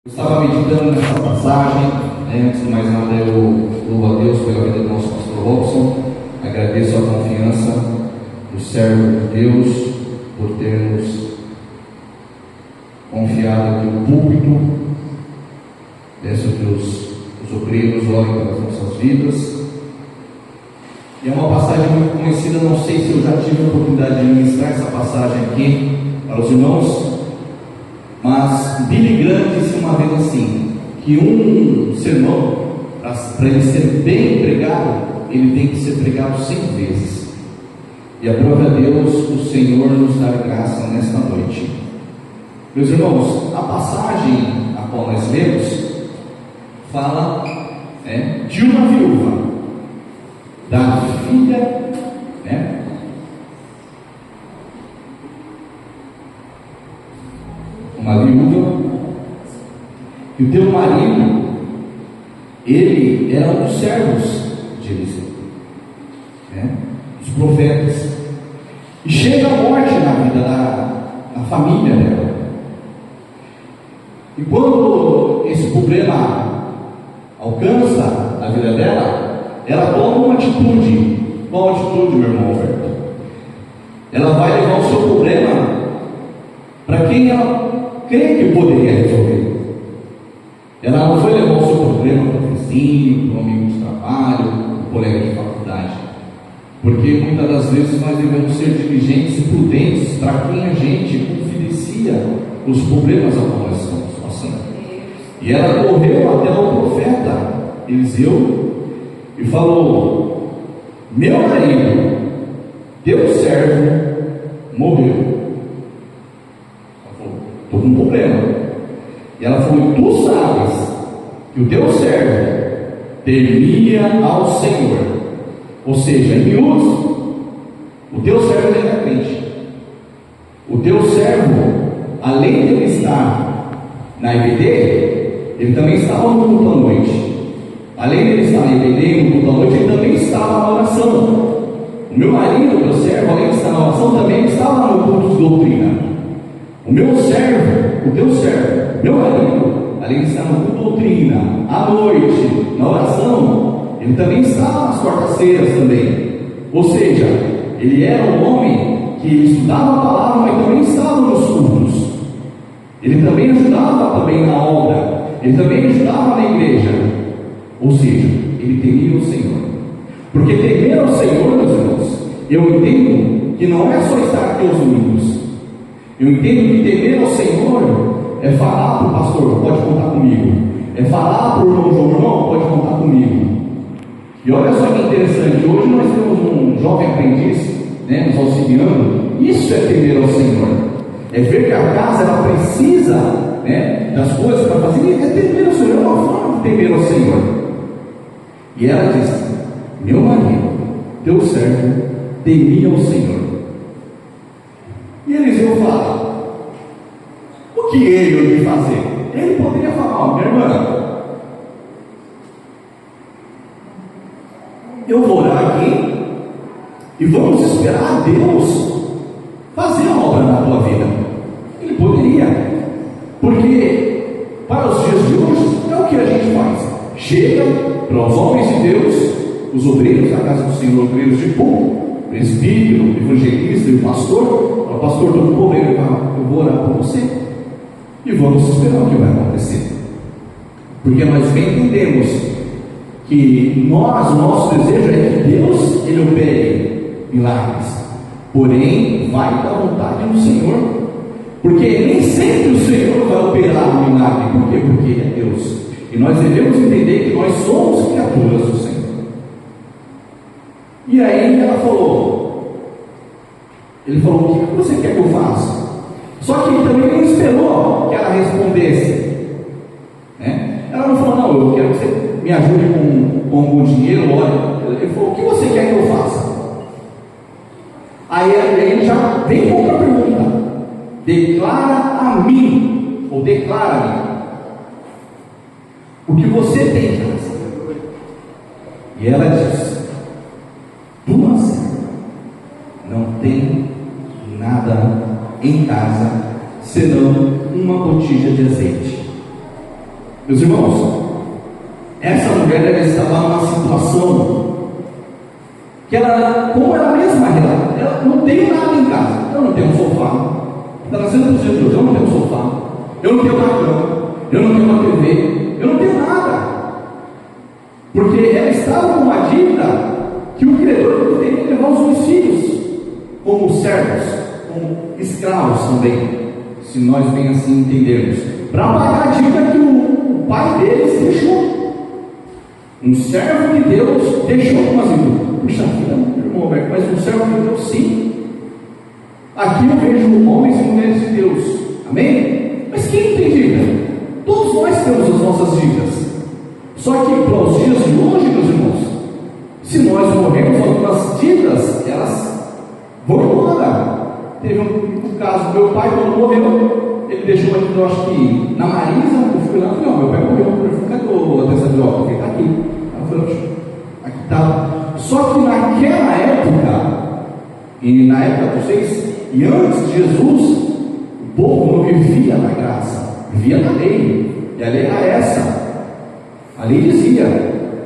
Eu estava meditando nessa passagem, antes de mais nada eu louvo a Deus pela vida do nosso pastor Robson, agradeço a confiança do servo de Deus por ter nos confiado aqui o púlpito. Peço que os obreiros olhem pelas nossas vidas. E é uma passagem muito conhecida, não sei se eu já tive a oportunidade de ministrar essa passagem aqui para os irmãos, mas Billy Graham disse uma vez assim, que um sermão, para ele ser bem pregado, ele tem que ser pregado 100 vezes. E a prova é Deus, o Senhor nos dá graça nesta noite. Meus irmãos, a passagem a qual nós lemos fala de uma viúva, da filha, uma viúva, e o teu marido, ele era um dos servos de Eliseu, dos profetas, e chega a morte na vida da família dela. E quando esse problema alcança a vida dela, ela toma uma atitude. Qual atitude, meu irmão Alberto? Ela vai levar o seu problema para quem ela crê que poderia resolver. Ela não foi levar o seu problema para o vizinho, para um amigo de trabalho, para um colega de faculdade, porque muitas das vezes nós devemos ser diligentes e prudentes para quem a gente confidencia os problemas a qual nós estamos passando. E ela correu até o profeta Eliseu e falou: meu marido, teu servo, morreu. Ela falou: estou com um problema. E ela falou: tu sabes que o teu servo temia ao Senhor. Ou seja, em miúdos, o teu servo era crente. O teu servo, além de ele estar na IBD, ele também estava no culto à noite. Além de ele estar na IBD, no culto à noite, ele também estava na oração. O meu marido, o meu servo, além de estar na oração, também estava no culto de doutrina. O meu servo, o teu servo, meu marido, além de estar no culto de doutrina, à noite, na oração, ele também estava nas quartas-feiras também. Ou seja, ele era um homem que estudava a palavra, mas também estava nos cultos. Ele também ajudava também na obra. Ele também ajudava na igreja. Ou seja, ele temia o Senhor. Porque temer ao Senhor, meus irmãos, eu entendo que não é só estar aqui aos domingos. Eu entendo que temer ao Senhor é falar para o pastor: pode contar comigo. É falar para o irmão João: irmão, pode contar comigo. E olha só que interessante, hoje nós temos um jovem aprendiz, nos auxiliando. Isso é temer ao Senhor. É ver que a casa ela precisa, das coisas para fazer. É temer ao Senhor, é uma forma de temer ao Senhor. E ela disse: meu marido, teu servo, temia ao Senhor. E Eliseu fala: o que ele ia fazer? Ele poderia falar: minha irmã, eu vou orar aqui e vamos esperar a Deus fazer a obra na tua vida. Ele poderia, porque para os dias de hoje é o que a gente faz. Chega para os homens de Deus, os obreiros da casa do Senhor, obreiros de povo, presbítero, evangelista e o pastor. O pastor do povo, ele fala: eu vou orar por você e vamos esperar o que vai acontecer. Porque nós bem entendemos que o nosso desejo é que Deus ele opere milagres, porém vai da vontade do Senhor, porque nem sempre o Senhor vai operar o milagre. Por quê? Porque Ele é Deus, e nós devemos entender que nós somos criaturas do Senhor. E aí ela falou, ele falou: o que você quer que eu faça? Só que ele também não esperou que ela respondesse, ela não falou: não, eu quero que você me ajude com algum dinheiro. Olha, ele falou: o que você quer que eu faça? Aí ele já vem com outra pergunta: declara a mim, ou declara-me o que você tem em casa. E ela diz: tua serva não tem nada em casa senão uma botija de azeite. Meus irmãos, essa mulher ela estava numa situação que ela, como ela mesma, ela não tem nada em casa. Eu não tenho um sofá. Está trazendo para os dias de hoje, eu não tenho um sofá, eu não tenho uma cama, eu não tenho uma TV, eu não tenho nada. Porque ela estava com uma dívida que o credor teria que levar os dois filhos como servos, como escravos também, se nós bem assim entendermos, para pagar a dívida que o pai deles deixou. Um servo de Deus deixou como assim, puxa vida, irmão, mas um servo de Deus sim. Aqui eu vejo homens e mulheres de Deus, amém? Mas quem tem dívida? Todos nós temos as nossas dívidas. Só que para os dias de hoje, meus irmãos, se nós morrermos, algumas dívidas, elas vão embora. Teve um caso, meu pai quando morreu, ele deixou aqui, eu acho que na Marisa, eu fui lá e falei, ó, meu pai morreu, eu falei, cadê o atestado de óbito? Ele está aqui. Ela falou, aqui está. Só que naquela época, e na época de vocês, e antes de Jesus, o povo não vivia na graça, vivia na lei, e a lei era essa. A lei dizia: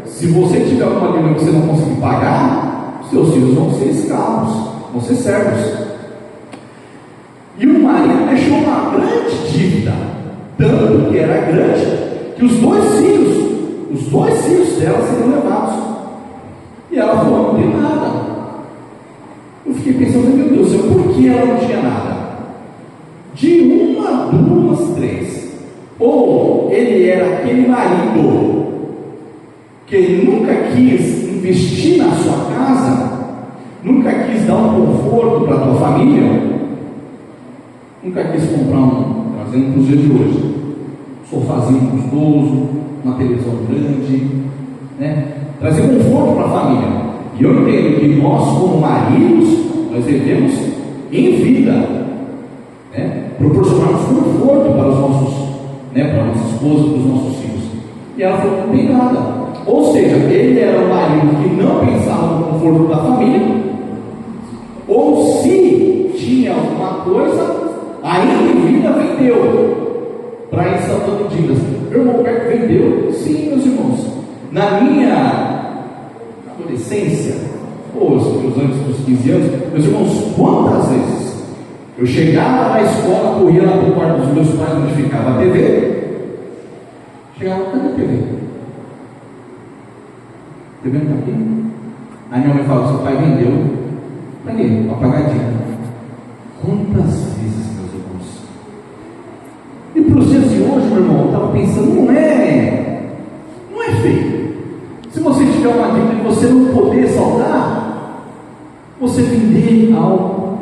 se você tiver uma dívida que você não conseguir pagar, seus filhos vão ser escravos, vão ser servos. E o marido deixou uma grande dívida, tanto que era grande, que os dois filhos dela seriam levados. E ela falou: não tem nada. Eu fiquei pensando, meu Deus, por que ela não tinha nada? De uma, duas, três. Ou ele era aquele marido que nunca quis investir na sua casa, nunca quis dar um conforto para a tua família, nunca quis comprar trazendo para os dias de hoje, um sofazinho gostoso, uma televisão grande, né? Trazer conforto para a família. E eu entendo que nós, como maridos, nós devemos, em vida, né, proporcionarmos conforto para os nossos, né, para a nossa esposa, para os nossos filhos. E ela falou: não tem nada. Ou seja, ele era um marido que não pensava no conforto da família, ou se tinha alguma coisa, ainda em vida vendeu para ir salvando dívidas. Meu irmão Roberto vendeu? Sim, meus irmãos. Na minha adolescência, ou os anos dos 15 anos, meus irmãos, quantas vezes eu chegava na escola, corria lá para o quarto dos meus pais, onde ficava a TV, chegava, cadê a TV? A TV não está aqui? Aí minha mãe fala: seu pai vendeu, para quê? Para pagar a dívida. Quantas vezes, meus irmãos? E para os dias de hoje, meu irmão, eu estava pensando, não é feio. Se você tiver uma dívida e você não poder saldar, você vender algo.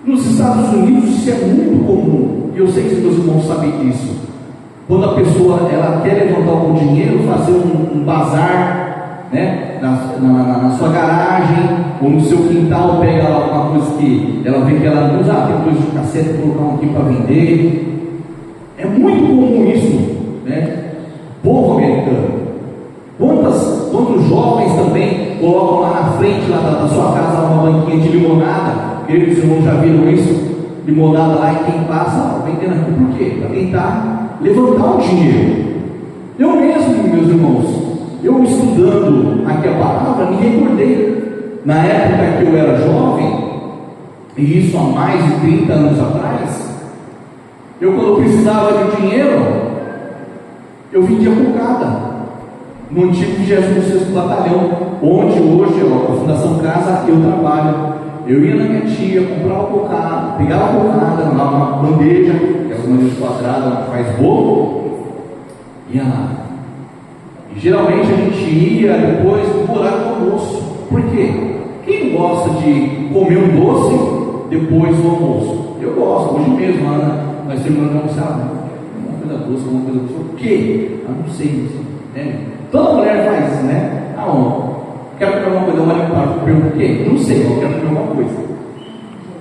Nos Estados Unidos isso é muito comum, e eu sei que os meus irmãos sabem disso. Quando a pessoa ela quer levantar algum dinheiro, fazer um bazar, né, na sua garagem ou no seu quintal, pega lá alguma coisa que ela vê que ela não usa, tem coisa de cassete, colocar um aqui para vender. É muito comum isso, né? Povo americano. Quantos jovens também colocam lá na frente lá da sua casa uma banquinha de limonada? Eles irmãos já viram isso? Limonada lá, e quem passa vendendo aqui por quê? Para tentar levantar o dinheiro. Eu mesmo, meus irmãos, eu estudando aqui a palavra, me recordei na época que eu era jovem, e isso há mais de 30 anos atrás. Eu, quando precisava de dinheiro, eu vendia cocada no antigo 26º Batalhão, onde hoje a Fundação Casa eu trabalho. Eu ia na minha tia, comprava cocada, pegava a cocada, uma bandeja, que é uma bandeja quadrada, que faz bolo, ia lá. E geralmente a gente ia depois do horário do almoço. Por quê? Quem não gosta de comer um doce depois do almoço? Eu gosto, hoje mesmo lá nós terminamos de almoçar, uma coisa doce, uma coisa doce. O quê? Eu não sei, né? Toda mulher faz isso, né? Quero comer alguma coisa, eu olho para o pergunto: o quê? Não sei, eu quero comer alguma coisa.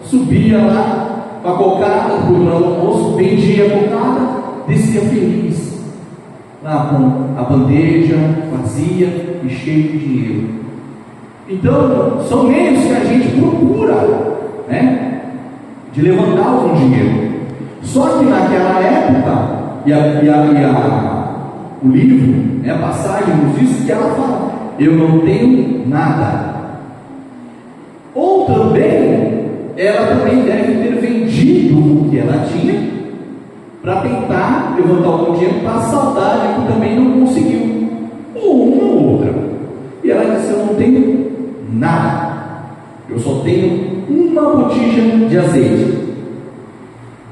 Subia lá com a cocada, depois do almoço, vendia a cocada, descia feliz, lá com a bandeja vazia e cheia de dinheiro. Então, são meios que a gente procura, né, de levantar algum dinheiro. Só que naquela época, o livro, né, a passagem nos diz que ela fala: eu não tenho nada. Ou também, ela também deve ter vendido o que ela tinha para tentar levantar algum dinheiro para a saudade que também não conseguiu, ou uma ou outra. E ela disse: eu não tenho nada, eu só tenho uma botija de azeite.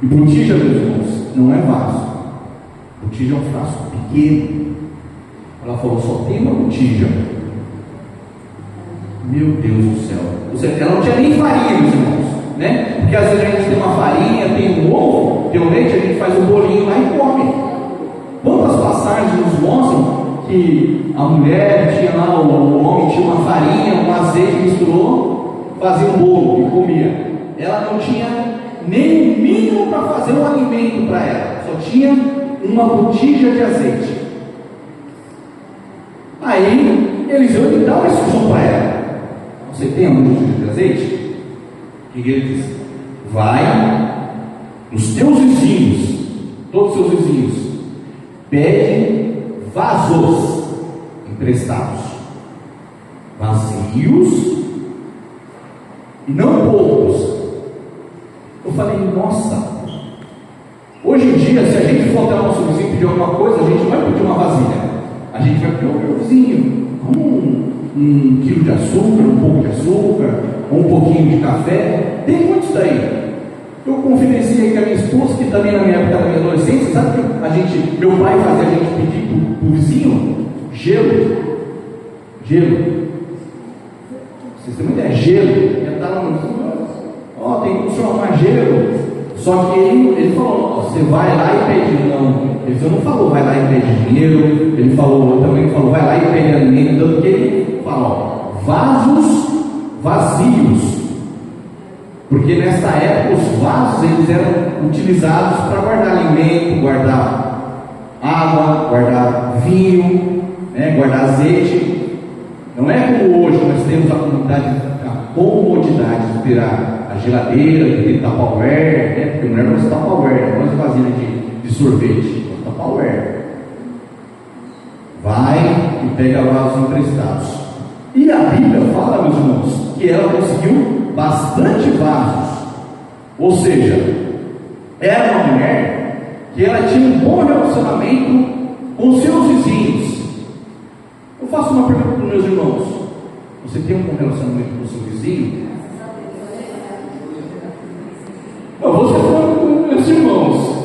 E botija, meus irmãos, não é vaso. Botija é um frasco pequeno. Ela falou: só tem uma botija. Meu Deus do céu. Ela não tinha nem farinha, meus irmãos, né? Porque às vezes a gente tem uma farinha, tem um ovo, tem um leite, a gente faz um bolinho lá e come. Quantas passagens nos mostram que a mulher tinha lá, o homem tinha uma farinha, um azeite, misturou, fazia um bolo e comia. Ela não tinha nem o mínimo para fazer um alimento para ela, só tinha uma botija de azeite. Aí Eliseu dá uma instrução para ela: você tem uma botija de azeite? O que ele diz? Vai nos teus vizinhos, todos os seus vizinhos, pede vasos emprestados, vazios e não poucos. Eu falei: nossa, hoje em dia, se a gente for até o nosso vizinho pedir alguma coisa, a gente não vai pedir uma vasilha, a gente vai pedir: meu vizinho, um quilo de açúcar, um pouco de açúcar, ou um pouquinho de café. Tem muitos daí. Eu confidenciei com a minha esposa, que também na minha época da minha adolescência, sabe que meu pai fazia a gente pedir para o vizinho gelo. Vocês têm uma ideia? Gelo. Ele estava no vizinho: tem que funcionar gelo. Só que ele falou: você vai lá e pede. Não, ele não falou vai lá e pede dinheiro. Ele também falou vai lá e pede alimento. Tanto que ele fala: vasos vazios. Porque nessa época os vasos eles eram utilizados para guardar alimento, guardar água, guardar vinho, né, guardar azeite. Não é como hoje nós temos a comodidade de tirar a geladeira, de ter Tupperware, né? Porque não é nosso Tupperware, não é vasilha de sorvete, é Tupperware. Vai e pega vasos emprestados. E a Bíblia fala, meus irmãos, que ela conseguiu bastante vasos. Ou seja, era uma mulher que ela tinha um bom relacionamento com seus vizinhos. Eu faço uma pergunta para os meus irmãos: você tem um bom relacionamento com o seu vizinho? Eu vou ser franco com meus irmãos.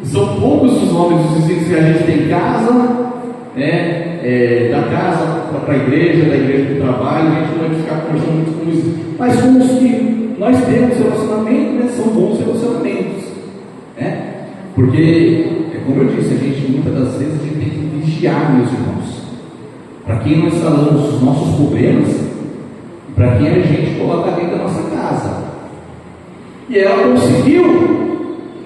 São poucos os nomes dos vizinhos que a gente tem em casa, né? Da casa para a igreja, da igreja para o trabalho. A gente não vai ficar conversando muito com isso, mas com os que nós temos relacionamento, né? São bons relacionamentos, né? Porque, como eu disse, a gente muitas das vezes a gente tem que vigiar, meus irmãos, para quem nós falamos os nossos problemas e para quem a gente coloca dentro da nossa casa. E ela conseguiu.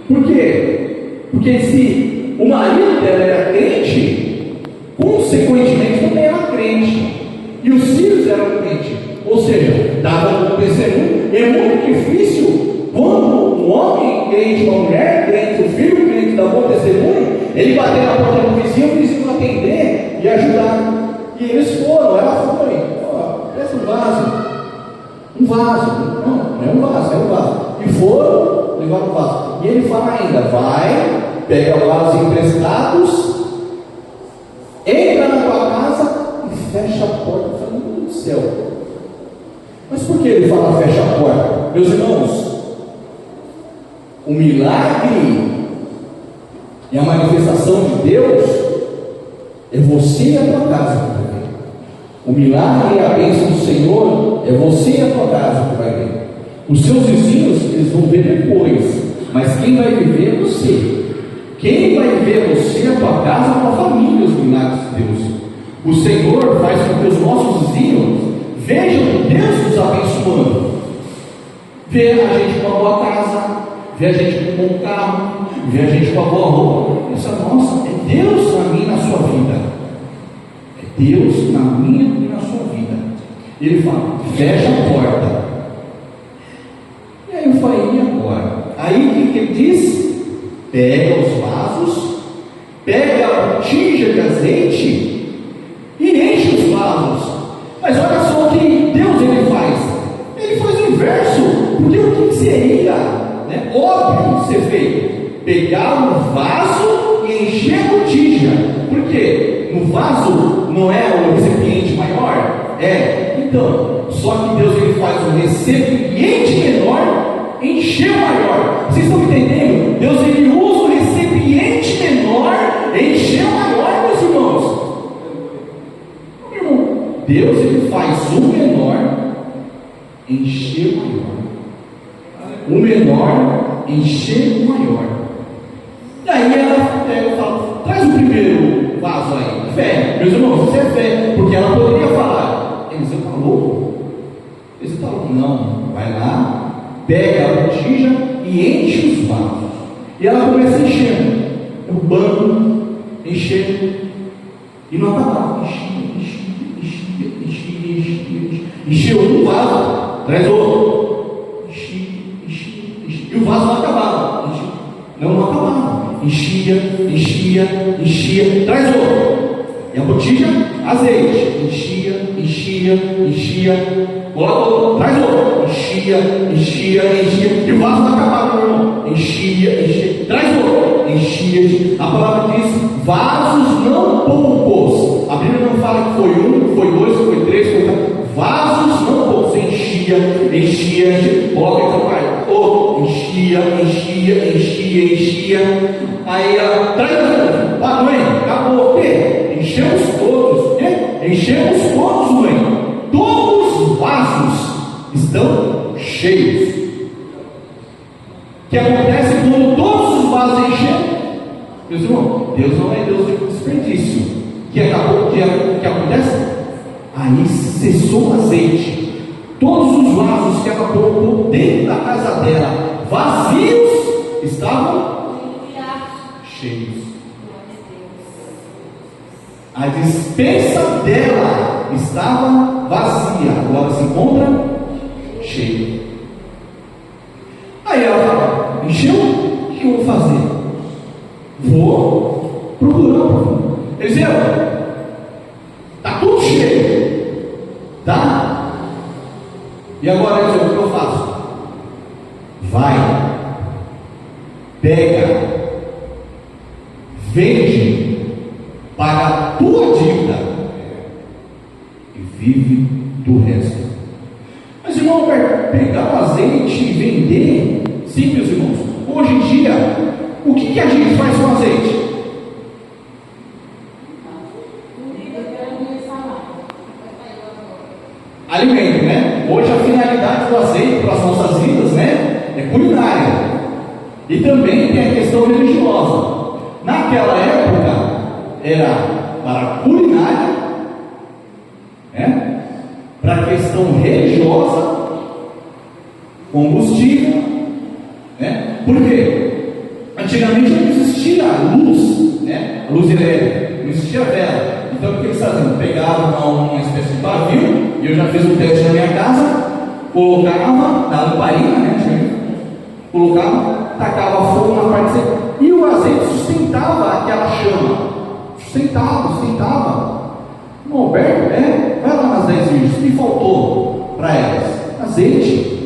Por quê? Porque se o marido dela era crente, consequentemente também era crente, e os filhos eram crentes, ou seja, dava um testemunho. É muito difícil quando um homem crente, uma mulher crente, um filho crente dá bom testemunho, ele bater na porta do vizinho, o vizinho atender e ajudar. E eles foram, ela foi: presta um vaso. Não é um vaso, é um vaso. E foram levar o vaso. E ele fala ainda: vai, pega vasos emprestados, entra na tua casa e fecha a porta. Eu falei: meu Deus do céu. Mas por que ele fala fecha a porta? Meus irmãos, o milagre e a manifestação de Deus é você e a tua casa. O milagre e a bênção do Senhor é você e a tua casa que vai ver. Os seus vizinhos, eles vão ver depois, mas quem vai viver é você. Quem vai ver você, a tua casa, a tua família, os milagres de Deus. O Senhor faz com que os nossos vizinhos vejam Deus nos abençoando. Vê a gente com uma boa casa, vê a gente com um bom carro, vê a gente com uma boa roupa. Pensa: nossa, é Deus na minha e na sua vida. Deus na minha e na sua vida. Ele fala: fecha a porta. E aí eu falei: e agora? Aí o que ele diz? Pega os vasos pega a botija de azeite e enche os vasos. Mas olha só o que Deus ele faz. Ele faz o inverso. Porque o que seria, né, óbvio ser feito? Pegar um vaso e encher a botija. Por quê? No vaso não é o recipiente maior? É. Então, só que Deus ele faz o recipiente menor encher o maior. Vocês estão entendendo? Deus ele usa o recipiente menor encher o maior, meus irmãos. Deus ele faz o menor encher o maior. O menor encher o maior. E aí ela pega e fala: traz o primeiro vaso aí. Fé, meus irmãos, isso é fé. Porque ela poderia falar: Eliseu está louco? Eliseu está louco? Não, vai lá, pega a botija e enche os vasos. E ela começa a encher, derrubando, enchendo, e não acabava. Encheu um vaso, traz outro, e o vaso não acabava, não acabava, enchia, traz outro, e a botija, azeite, enchia, coloca outro, traz outro, enchia, e o vaso não acabava, meu irmão, enchia, traz outro, enchia. A palavra diz: vasos não poucos. A Bíblia não fala que foi um, foi dois, foi três, foi quatro. Vasos não poucos. Enchia, coloca então, pai, enchia. Aí ela traz outro. Mãe, acabou o quê? Enchemos todos, né? Enchemos todos, mãe. Todos os vasos estão cheios. O que acontece quando todos os vasos enchem? Meus irmãos, Deus não é Deus de desperdício. O que acontece? Aí cessou o azeite. Todos os vasos que ela colocou dentro da casa dela, vazios, estavam cheios. A despensa dela estava vazia, agora se encontra cheia. Aí ela fala: encheu? O que eu vou fazer? Vou procurar o profeta. Eliseu, está tudo cheio, tá? E agora, Eliseu, o que eu faço? Vai, pega, vende, paga a tua dívida e vive do resto. Mas, irmão, pegar o azeite e vender? Sim, meus irmãos. Hoje em dia, o que a gente faz com o azeite? Alimento, né? Hoje a finalidade do azeite para as nossas vidas, né, é culinária. E também tem a questão religiosa. Naquela época era para culinária, né? Para a questão religiosa, combustível, né? Por quê? Antigamente não existia luz, né? A luz elétrica, não existia vela. Então o que eles faziam? Pegavam uma espécie de pavio, e eu já fiz um teste na minha casa, colocava na lamparina, né? Colocava, tacava fogo na parte seca, e o azeite sustentava aquela chama. Sustentava. O Alberto, vai lá nas 10 virgens, o que faltou para elas? Azeite.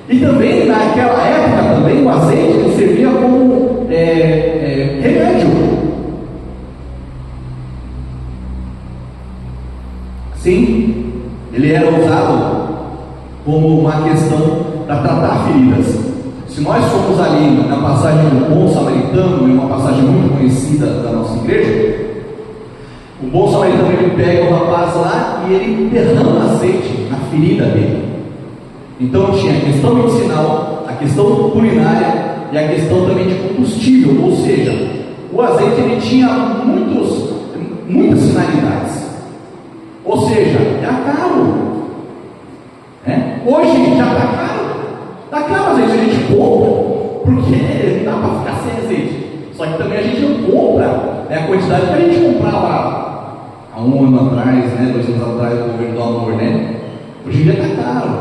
E também naquela época também o azeite servia como remédio. Sim, ele era usado como uma questão para tratar feridas. Se nós formos ali na passagem do bom samaritano, é uma passagem muito conhecida da nossa igreja, o bom samaritano ele pega o rapaz lá e ele derrama azeite na ferida dele. Então tinha a questão medicinal, a questão culinária e a questão também de combustível, ou seja, o azeite ele tinha muitas finalidades. Ou seja, está caro, né? Hoje já está caro. Está caro o azeite, a gente compra, porque não dá para ficar sem azeite. Só que também a gente não compra a quantidade que a gente comprava há um ano atrás, né, 2 anos atrás, do governo do amor, né? Hoje em dia está caro.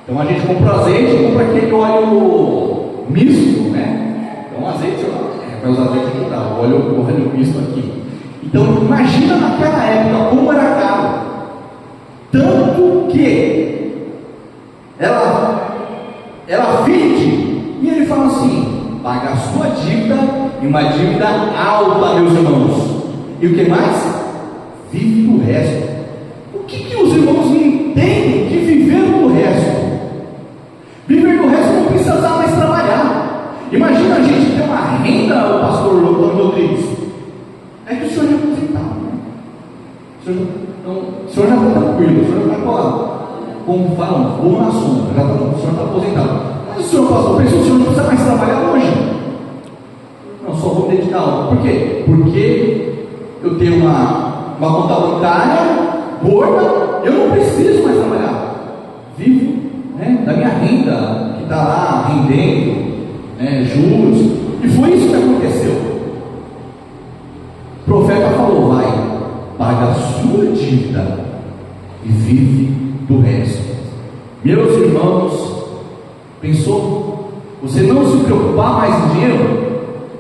Então a gente compra azeite e compra aquele óleo misto, né? Então azeite, para usar azeite não dá, óleo visto aqui. Então, imagina naquela época como era caro. Tanto que ela vende, e ele fala assim: paga a sua dívida, e uma dívida alta, meus irmãos. E o que mais? Vive do resto. O que os irmãos não entendem de viver do resto? Viver do resto não precisa mais trabalhar. Imagina a gente ter uma renda, o pastor Antônio Rodrigues. É que o senhor já é aposentado, né? O senhor já está tranquilo, o senhor já está, como falam, bom na sombra, o senhor está aposentado. Mas o senhor, pastor, pensou que o senhor não precisa mais trabalhar hoje? Não, só vou dedicar. Por quê? Porque eu tenho uma conta bancária gorda, eu não preciso mais trabalhar. Vivo, né, da minha renda, que está lá rendendo, né, juros. E foi isso que aconteceu. O profeta falou: vai, paga a sua dívida e vive do resto. Meus irmãos, pensou? Você não se preocupar mais em dinheiro?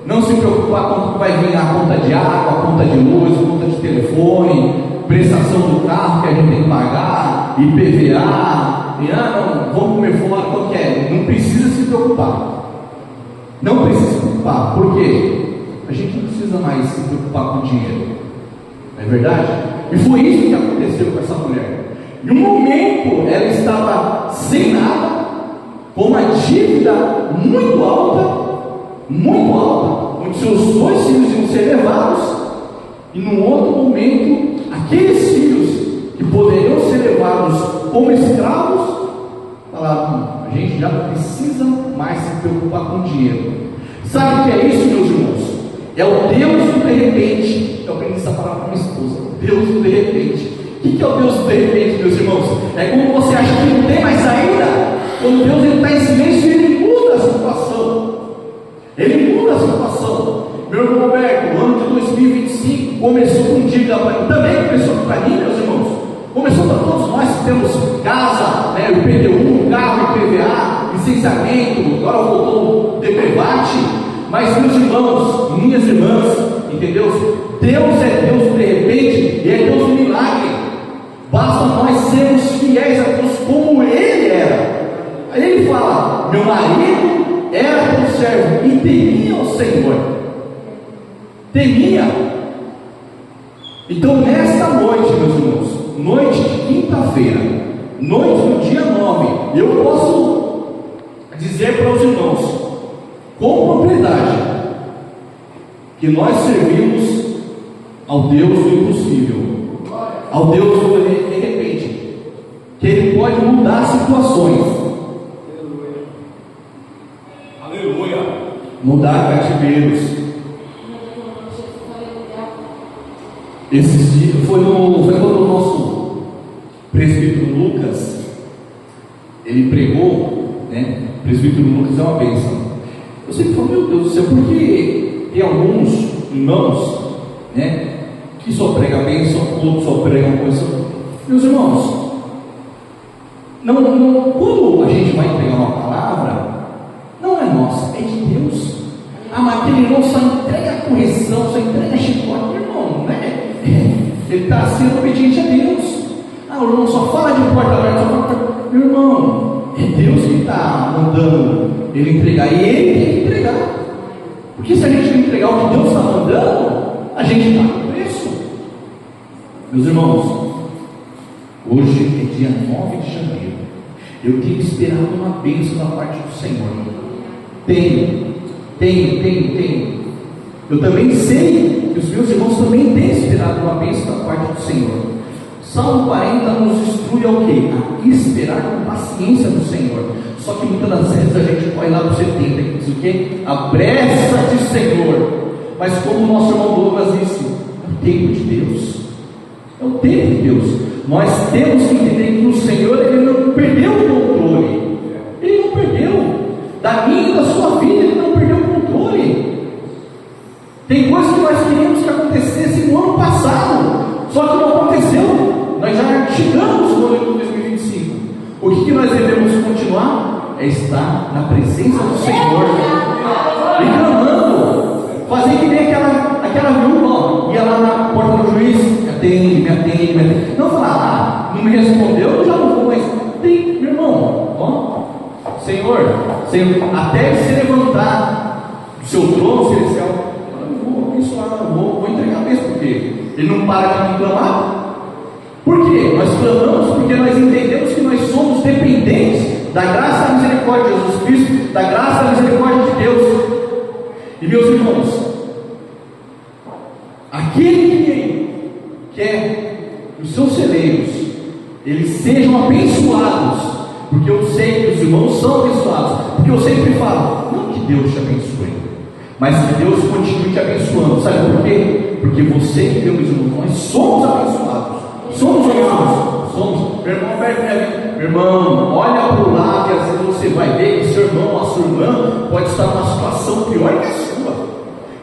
Não se preocupar com o que vai vir na conta de água, a conta de luz, a conta de telefone, prestação do carro que a gente tem que pagar, IPVA, e não, vamos comer fora, quanto que é? Não precisa se preocupar. Não precisa se preocupar. Por quê? A gente não precisa mais se preocupar com dinheiro. Não é verdade? E foi isso que aconteceu com essa mulher. Em um momento ela estava sem nada, com uma dívida muito alta, onde seus 2 filhos iam ser levados, e num outro momento, aqueles filhos que poderiam ser levados como escravos, falaram: a gente já não precisa mais se preocupar com dinheiro. Sabe o que é isso, meus irmãos? É o Deus do de repente. Eu aprendi essa palavra com minha esposa: Deus do de repente. O que é o Deus do de repente, meus irmãos? É quando você acha que não tem mais saída, quando Deus está em silêncio e Ele muda a situação. Ele muda a situação. Meu irmão Roberto, o ano de 2025 começou com dívida para mim, também começou para mim, meus irmãos. Começou para todos nós que temos casa, né, o IPTU, carro, IPVA, licenciamento, agora voltou o DPVAT. Mas, meus irmãos, minhas irmãs, entendeu? Deus é Deus de repente e é Deus do milagre. Basta nós sermos fiéis a Deus como Ele era. Aí ele fala: meu marido era teu servo e temia o Senhor. Temia. Então, nesta noite, meus irmãos, noite de quinta-feira, noite do dia 9, eu posso dizer para os irmãos, com propriedade, que nós servimos ao Deus do impossível, ao Deus do de repente, que Ele pode mudar situações. Mudar cativeiros. Esses dias foi quando o nosso presbítero Lucas ele pregou, né? O presbítero Lucas é uma bênção. Eu sempre falo: meu Deus do céu, porque tem alguns irmãos, né, que só pregam bênção, outros só pregam coisa. Meus irmãos, quando a gente vai entregar uma palavra, não é nossa, é de Deus. Ah, mas aquele irmão só entrega a correção, só entrega a chicote. Irmão, né? Ele está sendo obediente a Deus. Ah, o irmão só fala de porta aberta. Meu irmão, é Deus que está mandando ele entregar, e ele tem que entregar. Porque se a gente não entregar o que Deus está mandando, a gente paga o preço. Meus irmãos, hoje é dia 9 de janeiro. Eu tenho esperado uma bênção da parte do Senhor. Tenho. Eu também sei que os meus irmãos também têm esperado uma bênção da parte do Senhor. Salmo 40 nos instrui ao quê? A esperar com paciência no Senhor. Só que muitas das vezes a gente vai lá para o 70 e diz o quê? Apressa-te, Senhor. Mas como o nosso irmão Douglas disse, é o tempo de Deus. É o tempo de Deus. Nós temos que entender que o Senhor, Ele não perdeu o controle. Ele não perdeu. Da minha e da sua vida, Ele não perdeu o controle. Tem coisas que nós queríamos que acontecesse no ano passado, só que não aconteceu. Nós já chegamos no ano de 2025. O que nós devemos continuar? É estar na presença do Senhor, e clamando, fazer que nem aquela viúva ia lá na porta do juiz, me atende. Não falar, não me respondeu, eu já não vou mais. Tem, meu irmão, ó, Senhor, até ele se levantar do seu trono celestial, eu vou abençoar, vou entregar mesmo, porque ele não para de me clamar. Por quê? Nós clamamos porque nós entendemos que nós somos dependentes da graça e da misericórdia de Jesus Cristo, da graça e da misericórdia de Deus. E meus irmãos, aquele que quer que os seus celeiros eles sejam abençoados, porque eu sei que os irmãos são abençoados, porque eu sempre falo, não que Deus te abençoe, mas que Deus continue te abençoando. Sabe por quê? Porque você e eu, meus irmãos, nós somos abençoados. Somos abençoados. Somos. Meu irmão, meu irmão, olha para o lado e às vezes você vai ver que seu irmão ou a sua irmã pode estar numa situação pior que a sua.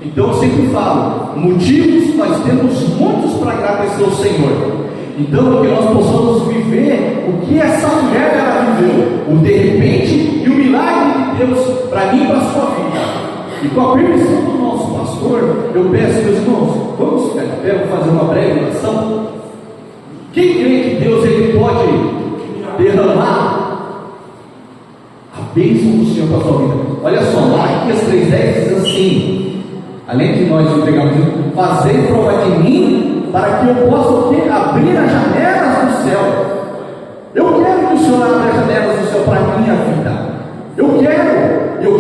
Então eu sempre falo, motivos nós temos muitos para agradecer ao Senhor. Então que nós possamos viver o que essa mulher ela viveu, o de repente e o milagre de Deus para mim e para a sua vida. E com a permissão do nosso pastor, eu peço, meus irmãos, vamos fazer uma breve oração. Quem crê que Deus ele pode derramar a bênção do Senhor para a sua vida? Olha só, Malaquias 3,10 diz assim: além de nós entregarmos, fazei prova de mim, para que eu possa abrir as janelas do céu. Eu quero que o Senhor abra as janelas do céu para a minha vida. Eu quero.